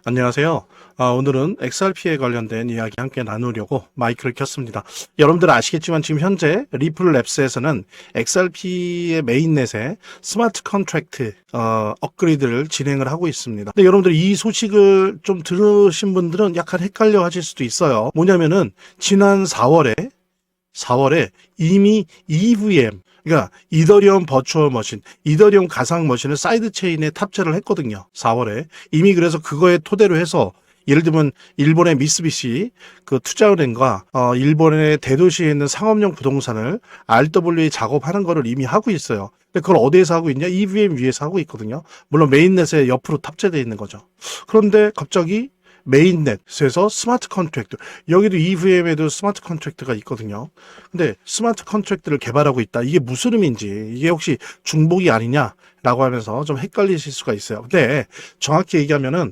안녕하세요. 오늘은 XRP에 관련된 이야기 함께 나누려고 마이크를 켰습니다. 여러분들 아시겠지만 지금 현재 리플랩스에서는 XRP의 메인넷에 스마트 컨트랙트 업그레이드를 진행을 하고 있습니다. 근데 여러분들 이 소식을 좀 들으신 분들은 약간 헷갈려 하실 수도 있어요. 뭐냐면은 지난 4월에 이미 EVM, 그러니까 이더리움 버추얼 머신, 이더리움 가상 머신을 사이드 체인에 탑재를 했거든요. 4월에. 이미 그래서 그거에 토대로 해서 예를 들면 일본의 미쓰비시 그 투자은행과 일본의 대도시에 있는 상업용 부동산을 RWA 작업하는 거를 이미 하고 있어요. 근데 그걸 어디에서 하고 있냐? EVM 위에서 하고 있거든요. 물론 메인넷에 옆으로 탑재되어 있는 거죠. 그런데 갑자기 메인넷에서 스마트 컨트랙트, 여기도 EVM에도 스마트 컨트랙트가 있거든요. 근데 스마트 컨트랙트를 개발하고 있다. 이게 무슨 의미인지, 이게 혹시 중복이 아니냐라고 하면서 좀 헷갈리실 수가 있어요. 근데 정확히 얘기하면은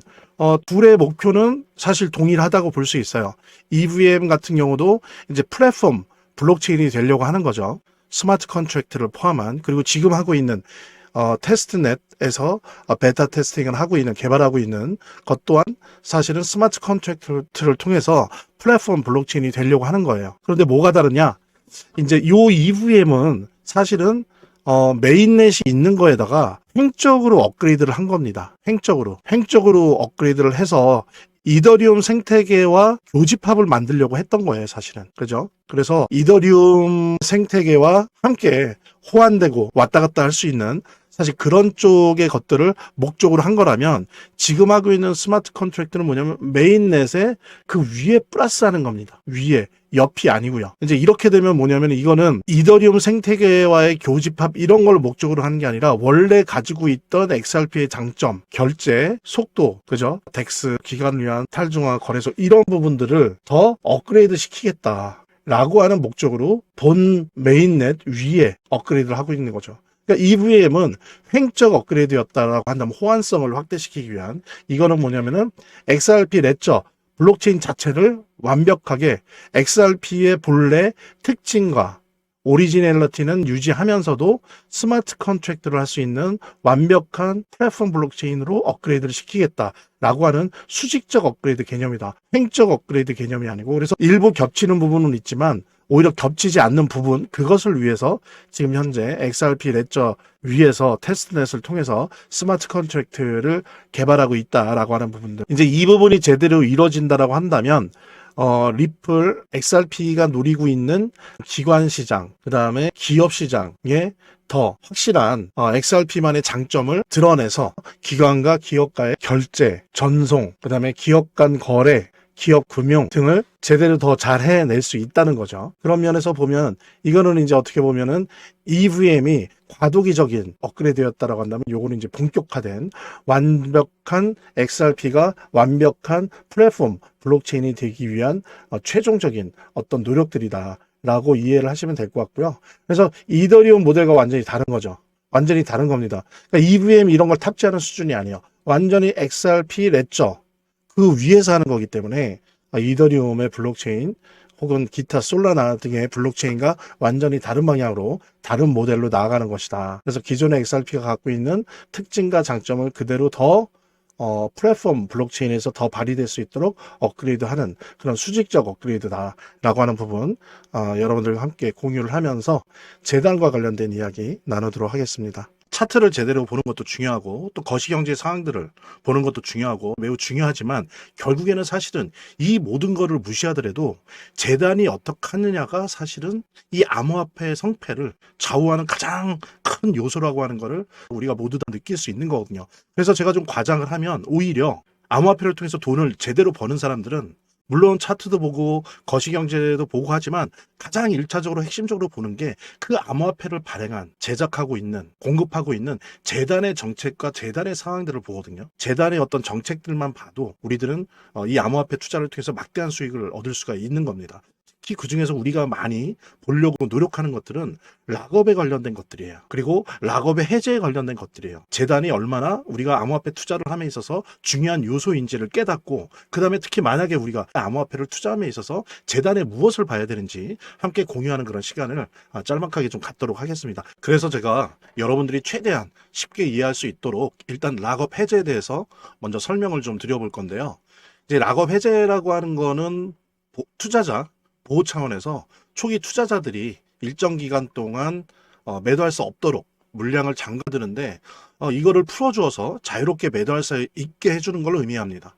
둘의 목표는 사실 동일하다고 볼 수 있어요. EVM 같은 경우도 이제 플랫폼 블록체인이 되려고 하는 거죠. 스마트 컨트랙트를 포함한, 그리고 지금 하고 있는 테스트넷에서 베타 테스팅을 하고 있는, 개발하고 있는 것 또한 사실은 스마트 컨트랙트를 통해서 플랫폼 블록체인이 되려고 하는 거예요. 그런데 뭐가 다르냐? 이제 요 EVM은 사실은 메인넷이 있는 거에다가 횡적으로 업그레이드를 한 겁니다. 횡적으로 업그레이드를 해서 이더리움 생태계와 교집합을 만들려고 했던 거예요, 사실은. 그죠? 그래서 이더리움 생태계와 함께 호환되고 왔다 갔다 할 수 있는 사실 그런 쪽의 것들을 목적으로 한 거라면, 지금 하고 있는 스마트 컨트랙트는 뭐냐면 메인넷에 그 위에 플러스하는 겁니다. 위에. 옆이 아니고요. 이제 이렇게 되면 뭐냐면 이거는 이더리움 생태계와의 교집합 이런 걸 목적으로 하는 게 아니라 원래 가지고 있던 XRP의 장점, 결제, 속도, 그죠? 덱스, 기간 위한 탈중앙 거래소 이런 부분들을 더 업그레이드 시키겠다 라고 하는 목적으로 본 메인넷 위에 업그레이드를 하고 있는 거죠. 그러니까 EVM은 횡적 업그레이드였다라고 한다면 호환성을 확대시키기 위한, 이거는 뭐냐면은 XRP 레저 블록체인 자체를 완벽하게 XRP의 본래 특징과 오리지널리티는 유지하면서도 스마트 컨트랙트를 할 수 있는 완벽한 플랫폼 블록체인으로 업그레이드를 시키겠다라고 하는 수직적 업그레이드 개념이다. 횡적 업그레이드 개념이 아니고, 그래서 일부 겹치는 부분은 있지만 오히려 겹치지 않는 부분, 그것을 위해서 지금 현재 XRP 레저 위에서 테스트넷을 통해서 스마트 컨트랙트를 개발하고 있다라고 하는 부분들. 이제 이 부분이 제대로 이루어진다라고 한다면 리플, XRP가 노리고 있는 기관 시장, 그 다음에 기업 시장에 더 확실한 XRP만의 장점을 드러내서 기관과 기업과의 결제, 전송, 그 다음에 기업 간 거래, 기업 금융 등을 제대로 더 잘 해낼 수 있다는 거죠. 그런 면에서 보면 이거는 이제 어떻게 보면은 EVM이 과도기적인 업그레이드였다라고 한다면, 요거는 이제 본격화된 완벽한 XRP가 완벽한 플랫폼 블록체인이 되기 위한 최종적인 어떤 노력들이다 라고 이해를 하시면 될 것 같고요. 그래서 이더리움 모델과 완전히 다른 거죠. 완전히 다른 겁니다. 그러니까 EVM 이런 걸 탑재하는 수준이 아니에요. 완전히 XRP 레저 그 위에서 하는 거기 때문에 이더리움의 블록체인 혹은 기타 솔라나 등의 블록체인과 완전히 다른 방향으로, 다른 모델로 나아가는 것이다. 그래서 기존의 XRP가 갖고 있는 특징과 장점을 그대로 더 플랫폼 블록체인에서 더 발휘될 수 있도록 업그레이드하는 그런 수직적 업그레이드다라고 하는 부분 여러분들과 함께 공유를 하면서 재단과 관련된 이야기 나누도록 하겠습니다. 차트를 제대로 보는 것도 중요하고, 또 거시경제 상황들을 보는 것도 중요하고 매우 중요하지만, 결국에는 사실은 이 모든 거를 무시하더라도 재단이 어떻게 하느냐가 사실은 이 암호화폐의 성패를 좌우하는 가장 큰 요소라고 하는 거를 우리가 모두 다 느낄 수 있는 거거든요. 그래서 제가 좀 과장을 하면, 오히려 암호화폐를 통해서 돈을 제대로 버는 사람들은 물론 차트도 보고 거시경제도 보고 하지만 가장 일차적으로 핵심적으로 보는 게 그 암호화폐를 발행한, 제작하고 있는, 공급하고 있는 재단의 정책과 재단의 상황들을 보거든요. 재단의 어떤 정책들만 봐도 우리들은 이 암호화폐 투자를 통해서 막대한 수익을 얻을 수가 있는 겁니다. 특히 그중에서 우리가 많이 보려고 노력하는 것들은 락업에 관련된 것들이에요. 그리고 락업의 해제에 관련된 것들이에요. 재단이 얼마나 우리가 암호화폐 투자를 함에 있어서 중요한 요소인지를 깨닫고, 그 다음에 특히 만약에 우리가 암호화폐를 투자함에 있어서 재단에 무엇을 봐야 되는지 함께 공유하는 그런 시간을 짤막하게 좀 갖도록 하겠습니다. 그래서 제가 여러분들이 최대한 쉽게 이해할 수 있도록 일단 락업 해제에 대해서 먼저 설명을 좀 드려볼 건데요. 이제 락업 해제라고 하는 거는 투자자 보호 차원에서 초기 투자자들이 일정 기간 동안 매도할 수 없도록 물량을 잠가두는데, 이거를 풀어주어서 자유롭게 매도할 수 있게 해주는 걸 의미합니다.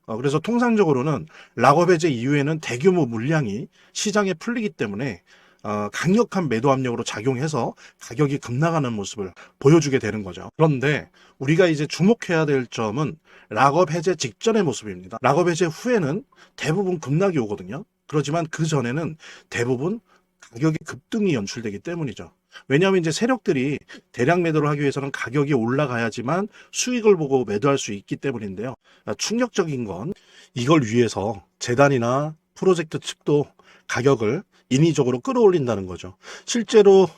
그래서 통상적으로는 락업 해제 이후에는 대규모 물량이 시장에 풀리기 때문에 강력한 매도 압력으로 작용해서 가격이 급락하는 모습을 보여주게 되는 거죠. 그런데 우리가 이제 주목해야 될 점은 락업 해제 직전의 모습입니다. 락업 해제 후에는 대부분 급락이 오거든요. 그렇지만 그 전에는 대부분 가격이 급등이 연출되기 때문이죠. 왜냐하면 이제 세력들이 대량 매도를 하기 위해서는 가격이 올라가야지만 수익을 보고 매도할 수 있기 때문인데요. 충격적인 건 이걸 위해서 재단이나 프로젝트 측도 가격을 인위적으로 끌어올린다는 거죠. 실제로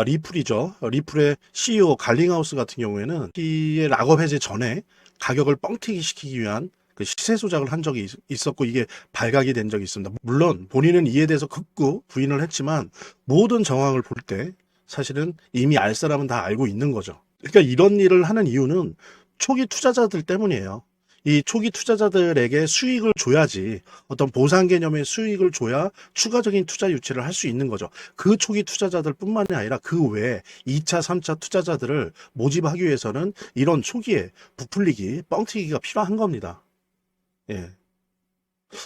리플이죠. 리플의 CEO 갈링하우스 같은 경우에는 이 락업 해제 전에 가격을 뻥튀기 시키기 위한 그 시세 조작을 한 적이 있었고, 이게 발각이 된 적이 있습니다. 물론 본인은 이에 대해서 극구 부인을 했지만 모든 정황을 볼 때 사실은 이미 알 사람은 다 알고 있는 거죠. 그러니까 이런 일을 하는 이유는 초기 투자자들 때문이에요. 이 초기 투자자들에게 수익을 줘야지, 어떤 보상 개념의 수익을 줘야 추가적인 투자 유치를 할 수 있는 거죠. 그 초기 투자자들 뿐만이 아니라 그 외에 2차, 3차 투자자들을 모집하기 위해서는 이런 초기에 부풀리기, 뻥튀기가 필요한 겁니다. 예.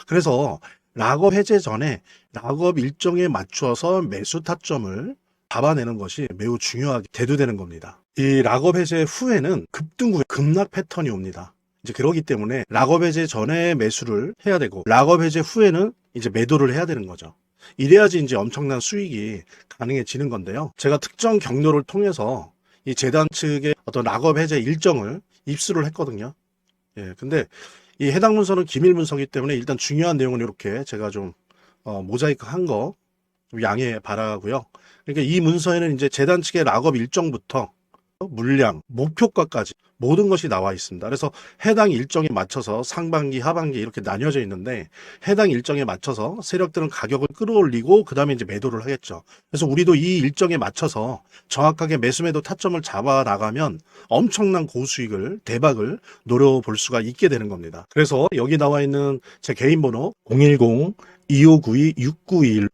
그래서 락업 해제 전에 락업 일정에 맞추어서 매수 타점을 잡아내는 것이 매우 중요하게 대두되는 겁니다. 이 락업 해제 후에는 급등 후에 급락 패턴이 옵니다. 이제 그러기 때문에 락업 해제 전에 매수를 해야 되고, 락업 해제 후에는 이제 매도를 해야 되는 거죠. 이래야지 이제 엄청난 수익이 가능해지는 건데요. 제가 특정 경로를 통해서 이 재단 측의 어떤 락업 해제 일정을 입수를 했거든요. 예, 근데 이 해당 문서는 기밀 문서이기 때문에 일단 중요한 내용은 이렇게 제가 좀 모자이크 한 거 양해 바라고요. 그러니까 이 문서에는 이제 재단 측의 락업 일정부터 물량, 목표가까지 모든 것이 나와 있습니다. 그래서 해당 일정에 맞춰서 상반기, 하반기 이렇게 나뉘어져 있는데, 해당 일정에 맞춰서 세력들은 가격을 끌어올리고 그 다음에 이제 매도를 하겠죠. 그래서 우리도 이 일정에 맞춰서 정확하게 매수 매도 타점을 잡아 나가면 엄청난 고수익을, 대박을 노려볼 수가 있게 되는 겁니다. 그래서 여기 나와 있는 제 개인 번호 010-2592-6921,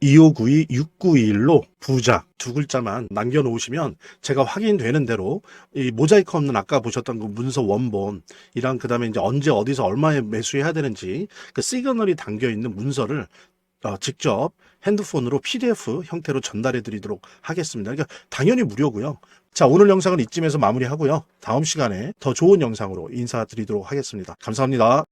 010-2592-6921로 부자 두 글자만 남겨놓으시면 제가 확인되는 대로 이 모자이크 없는 아까 보셨던 그 문서 원본이랑, 그 다음에 이제 언제 어디서 얼마에 매수해야 되는지 그 시그널이 담겨 있는 문서를 직접 핸드폰으로 PDF 형태로 전달해 드리도록 하겠습니다. 그러니까 당연히 무료고요. 자, 오늘 영상은 이쯤에서 마무리하고요. 다음 시간에 더 좋은 영상으로 인사드리도록 하겠습니다. 감사합니다.